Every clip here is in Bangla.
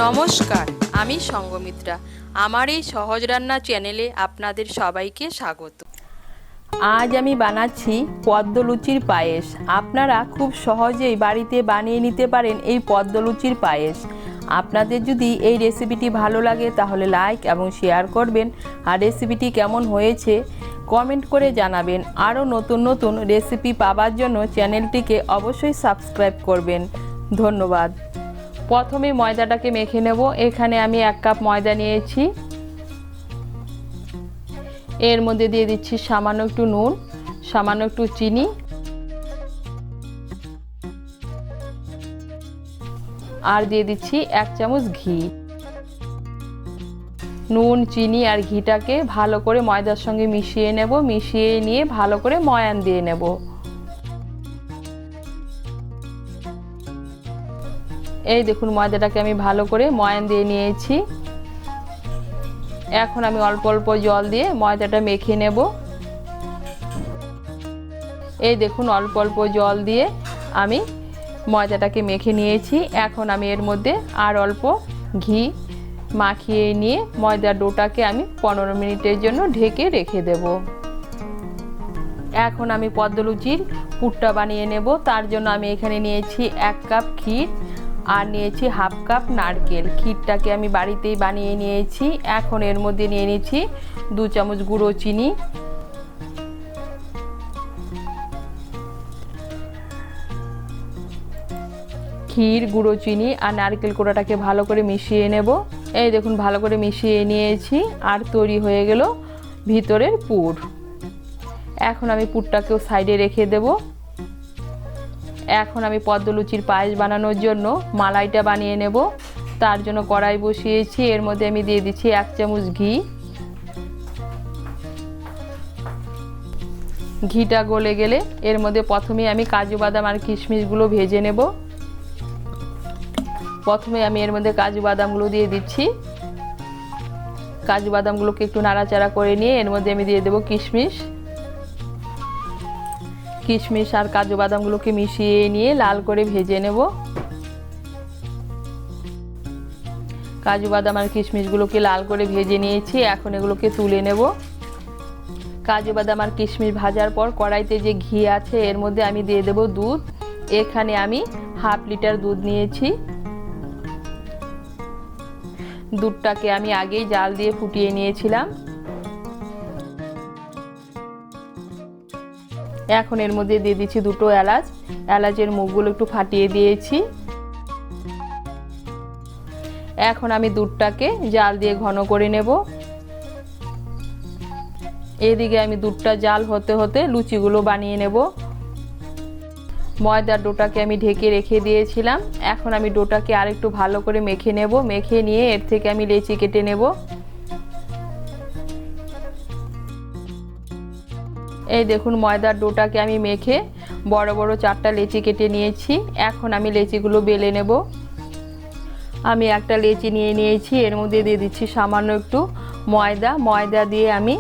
নমস্কার, আমি সঙ্গমিত্রা। আমার এই সহজ রান্না চ্যানেলে আপনাদের সবাইকে স্বাগত। আজ আমি বানাচ্ছি পদ্ম লুচির পায়েস। আপনারা খুব সহজেই বাড়িতে বানিয়ে নিতে পারেন এই পদ্ম লুচির পায়েস। আপনাদের যদি এই রেসিপিটি ভালো লাগে তাহলে লাইক এবং শেয়ার করবেন, আর রেসিপিটি কেমন হয়েছে কমেন্ট করে জানাবেন। আরও নতুন নতুন রেসিপি পাওয়ার জন্য চ্যানেলটিকে অবশ্যই সাবস্ক্রাইব করবেন। ধন্যবাদ। প্রথমে ময়দাটাকে মেখে নেব। এখানে আমি 1 কাপ ময়দা নিয়েছি। এর মধ্যে দিয়ে দিচ্ছি সামান্য একটু নুন, সামান্য একটু চিনি আর দিয়ে দিচ্ছি 1 চামচ ঘি। নুন, চিনি আর ঘিটাকে ভালো করে ময়দার সঙ্গে মিশিয়ে নেব। মিশিয়ে নিয়ে ভালো করে ময়ান দিয়ে নেব। এই দেখুন, ময়দাটাকে আমি ভালো করে ময়ান দিয়ে নিয়েছি। এখন আমি অল্প অল্প জল দিয়ে ময়দাটা মেখে নেব। এই দেখুন, অল্প অল্প জল দিয়ে আমি ময়দাটাকে মেখে নিয়েছি। এখন আমি এর মধ্যে আর অল্প ঘি মাখিয়ে নিয়ে ময়দার ডোটাকে আমি 15 মিনিটের জন্য ঢেকে রেখে দেব। এখন আমি পদ্ম লুচির পুরটা বানিয়ে নেব। তার জন্য আমি এখানে নিয়েছি 1 কাপ ক্ষীর আর নিয়েছি 1/2 কাপ নারকেল। ক্ষীরটাকে আমি বাড়িতেই বানিয়ে নিয়েছি। এখন এর মধ্যে নিয়ে নিয়েছি 2 চামচ গুঁড়ো চিনি, ক্ষীর, গুঁড়ো চিনি আর নারকেল কোড়াটাকে ভালো করে মিশিয়ে নেব। এই দেখুন, ভালো করে মিশিয়ে নিয়েছি আর তৈরি হয়ে গেল ভিতরের পুর। এখন আমি পুরটাকেও সাইডে রেখে দেব। এখন আমি পদ্ম লুচির পায়েস বানানোর জন্য মালাইটা বানিয়ে নেব। তার জন্য কড়াই বসিয়েছি। এর মধ্যে আমি দিয়ে দিচ্ছি 1 চামচ ঘি। ঘিটা গলে গেলে এর মধ্যে প্রথমে আমি কাজু বাদাম আর কিশমিশগুলো ভেজে নেব। প্রথমে আমি এর মধ্যে কাজু বাদামগুলো দিয়ে দিচ্ছি। কাজু বাদামগুলোকে একটু নাড়াচাড়া করে নিয়ে এর মধ্যে আমি দিয়ে দেব কিশমিশ। কিশমিশ আর কাজু বাদামগুলোকে মিশিয়ে নিয়ে লাল করে ভেজে নেব। কাজু বাদাম আর কিশমিশগুলোকে লাল করে ভেজে নিয়েছি। এখন এগুলোকে তুলে নেব। কাজু বাদাম আর কিশমিশ ভাজার পর কড়াইতে যে ঘি আছে এর মধ্যে আমি দিয়ে দেব দুধ। এখানে আমি 1/2 লিটার দুধ নিয়েছি। দুধটাকে আমি আগেই জাল দিয়ে ফুটিয়ে নিয়েছিলাম। এখন এর মধ্যে দিয়ে দিচ্ছি 2টো এলাচ। এলাচের মুখগুলো একটু ফাটিয়ে দিয়েছি। এখন আমি দুধটাকে জাল দিয়ে ঘন করে নেব। এদিকে আমি দুধটা জাল হতে হতে লুচিগুলো বানিয়ে নেব। ময়দার ডোটাকে আমি ঢেকে রেখে দিয়েছিলাম। এখন আমি ডোটাকে আরেকটু ভালো করে মেখে নেব। মেখে নিয়ে এর থেকে আমি লেচি কেটে নেব। এই দেখুন, ময়দার ডোটাকে আমি মেখে বড় বড় 4টা লেচি কেটে নিয়েছি। এখন আমি লেচিগুলো বেলে নেব। আমি একটা লেচি নিয়ে নিয়েছি। এর মধ্যে দিয়ে দিচ্ছি সামান্য একটু ময়দা দিয়ে আমি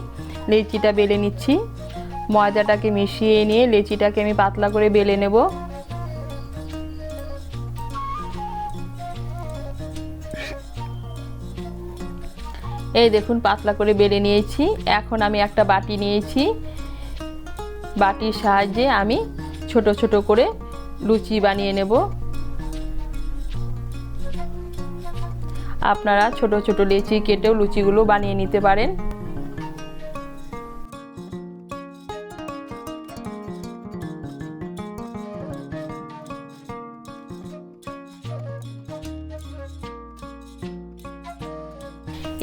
লেচিটা বেলে নিচ্ছি। ময়দাটাকে মিশিয়ে নিয়ে লেচিটাকে আমি পাতলা করে বেলে নেব। এই দেখুন, পাতলা করে বেলে নিয়েছি। এখন আমি একটা বাটি নিয়েছি। বাটির সাহায্যে আমি ছোট ছোট করে লুচি বানিয়ে নেব। আপনারা ছোট ছোট লেচি কেটেও লুচিগুলো বানিয়ে নিতে পারেন।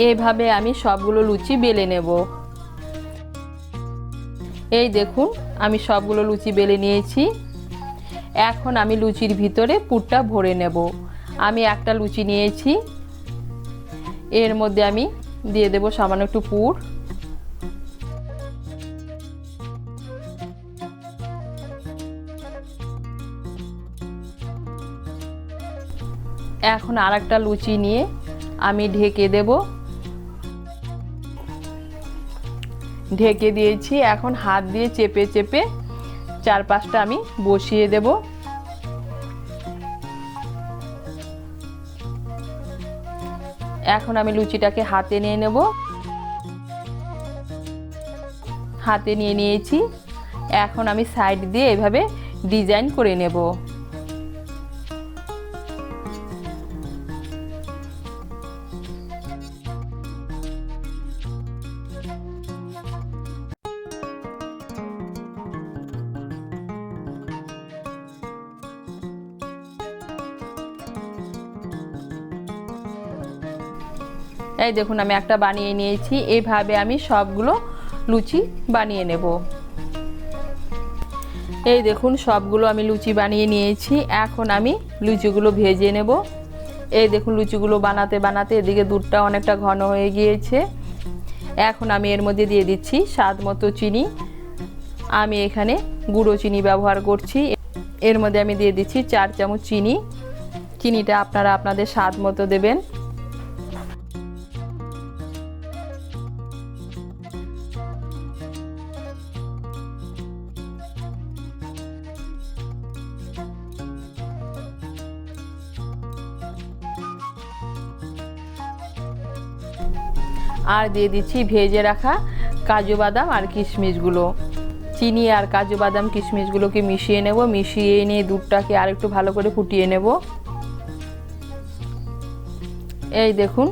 এইভাবে আমি সবগুলো লুচি বেলে নেব। এই দেখুন, আমি সবগুলো লুচি বেলে নিয়েছি। এখন আমি লুচির ভিতরে পুরটা ভরে নেব। আমি একটা লুচি নিয়েছি। এর মধ্যে আমি দিয়ে দেব সামান্য একটু পুর। এখন আরেকটা লুচি নিয়ে আমি ঢেকে দেব। ঢেকে দিয়েছি। এখন হাত দিয়ে চেপে চেপে 4-5টা আমি বসিয়ে দেব। এখন আমি লুচিটাকে হাতে নিয়ে নেব। হাতে নিয়ে নিয়েছি। এখন আমি সাইড দিয়ে এভাবে ডিজাইন করে নেব। এই দেখুন আমি একটা বানিয়ে নিয়েছি। এইভাবে আমি সবগুলো লুচি বানিয়ে নেব। এই দেখুন সবগুলো আমি লুচি বানিয়ে নিয়েছি। এখন আমি লুচিগুলো ভেজে নেব। এই দেখুন লুচিগুলো বানাতে বানাতে এদিকে দুধটা অনেকটা ঘন হয়ে গিয়েছে। এখন আমি এর মধ্যে দিয়ে দিচ্ছি স্বাদ মতো চিনি। আমি এখানে গুঁড়ো চিনি ব্যবহার করছি। এর মধ্যে আমি দিয়ে দিচ্ছি 4 চামচ চিনি। চিনিটা আপনারা আপনাদের স্বাদ মতো দেবেন। আর দিয়ে দিচ্ছি ভেজে রাখা কাজু বাদাম আর কিশমিশগুলো। চিনি আর কাজু বাদাম কিশমিশগুলোকে মিশিয়ে নেব। মিশিয়ে নিয়ে দুধটাকে আর একটু ভালো করে ফুটিয়ে নেব। এই দেখুন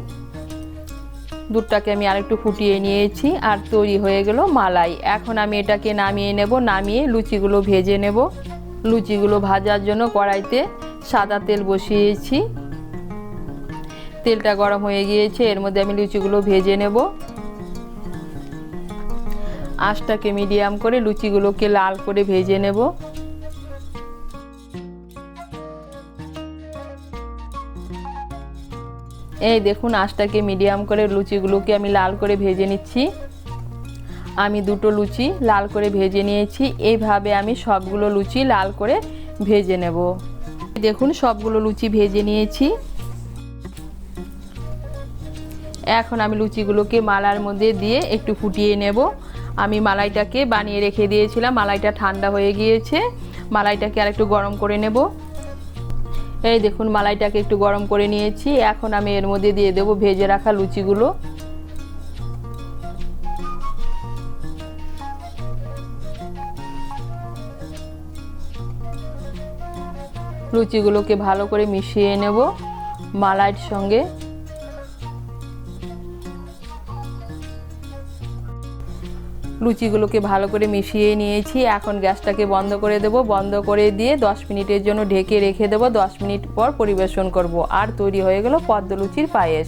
দুধটাকে আমি আর একটু ফুটিয়ে নিয়েছি আর তৈরি হয়ে গেল মালাই। এখন আমি এটাকে নামিয়ে নেব। নামিয়ে লুচিগুলো ভেজে নেব। লুচিগুলো ভাজার জন্য কড়াইতে সাদা তেল বসিয়েছি। তেলটা গরম হয়ে গিয়েছে। এর মধ্যে আমি লুচিগুলো ভেজে নেব। আঁচটাকে মিডিয়াম করে লুচিগুলোকে লাল করে ভেজে নেব। এই দেখুন আঁচটাকে মিডিয়াম করে লুচিগুলোকে আমি লাল করে ভেজে নিচ্ছি। আমি দুটো লুচি লাল করে ভেজে নিয়েছি। এইভাবে আমি সবগুলো লুচি লাল করে ভেজে নেব। দেখুন সবগুলো লুচি ভেজে নিয়েছি। এখন আমি লুচিগুলোকে মালার মধ্যে দিয়ে একটু ফুটিয়ে নেব। আমি মালাইটাকে বানিয়ে রেখে দিয়েছিলাম। মালাইটা ঠান্ডা হয়ে গিয়েছে। মালাইটাকে আর একটু গরম করে নেব। এই দেখুন মালাইটাকে একটু গরম করে নিয়েছি। এখন আমি এর মধ্যে দিয়ে দেব ভেজে রাখা লুচিগুলো। লুচিগুলোকে ভালো করে মিশিয়ে নেব মালাইয়ের সঙ্গে। লুচিগুলোকে ভালো করে মিশিয়ে নিয়েছি। এখন গ্যাসটাকে বন্ধ করে দেব। বন্ধ করে দিয়ে 10 মিনিটের জন্য ঢেকে রেখে দেব। 10 মিনিট পর পরিবেশন করব। আর তৈরি হয়ে গেল পদ্ম লুচির পায়েস।